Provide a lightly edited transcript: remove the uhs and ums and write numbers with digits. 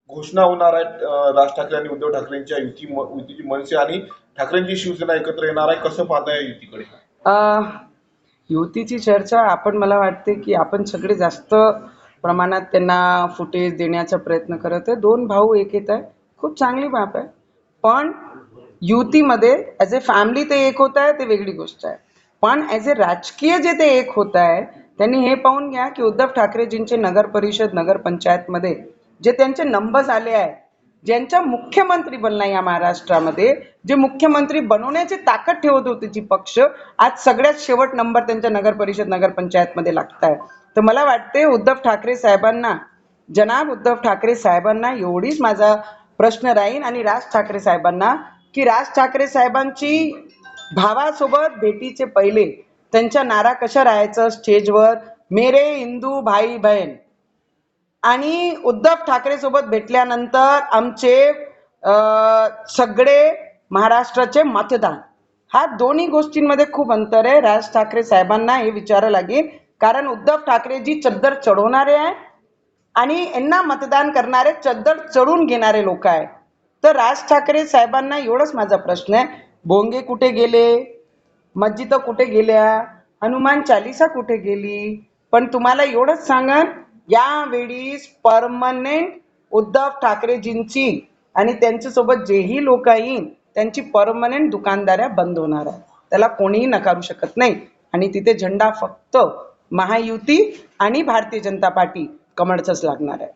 घोषणा होणार आहेत राज ठाकरे आणि उद्धव ठाकरेंच्या युतीची मनसे आणि ठाकरेंची शिवसेना एकत्र येणार आहे. कसं पाहताय युतीकडे? युतीची चर्चा आपण मला वाटते की आपण सगळे जास्त प्रमाणात त्यांना फुटेज देण्याचा प्रयत्न करत आहे. दोन भाऊ एक येत आहे, खूप चांगली बाब आहे. पण युतीमध्ये ॲज ए फॅमिली ते एक होत आहे, ते वेगळी गोष्ट आहे. पण ॲज ए राजकीय जे ते एक होत आहे, त्यांनी हे पाहून घ्या की उद्धव ठाकरेजींचे नगर परिषद नगरपंचायतमध्ये जे त्यांचे नंबर्स आले आहे, ज्यांचा मुख्यमंत्री बनला या महाराष्ट्रामध्ये, जे मुख्यमंत्री बनवण्याची ताकद ठेवत होते जी पक्ष, आज सगळ्यात शेवट नंबर त्यांच्या नगर परिषद नगरपंचायत मध्ये लागताय. तर मला वाटते उद्धव ठाकरे साहेबांना, जनाब उद्धव ठाकरे साहेबांना एवढीच माझा प्रश्न राहील आणि राज ठाकरे साहेबांना की राज ठाकरे साहेबांची भावासोबत भेटीचे पहिले त्यांच्या नारा कशा राहायचं स्टेजवर, मेरे हिंदू भाई बहन, आणि उद्धव ठाकरे सोबत भेटल्यानंतर आमचे सगळे महाराष्ट्राचे मतदान, हा दोन्ही गोष्टींमध्ये खूप अंतर आहे. राज ठाकरे साहेबांना हे विचारावं लागेल, कारण उद्धव ठाकरेजी चद्दर चढवणारे आहे आणि यांना मतदान करणारे चद्दर चढून घेणारे लोक आहे. तर राज ठाकरे साहेबांना एवढंच माझा प्रश्न आहे, भोंगे कुठे गेले, मस्जिद कुठे गेल्या, हनुमान चालिसा कुठे गेली? पण तुम्हाला एवढंच सांगा, यावेळी परमनंट उद्धव ठाकरेजींची आणि त्यांच्यासोबत जेही लोक येईल त्यांची परमनंट दुकानदाऱ्या बंद होणार आहे. त्याला कोणीही नकारू शकत नाही. आणि तिथे झेंडा फक्त महायुती आणि भारतीय जनता पार्टी कमळचाच लागणार आहे.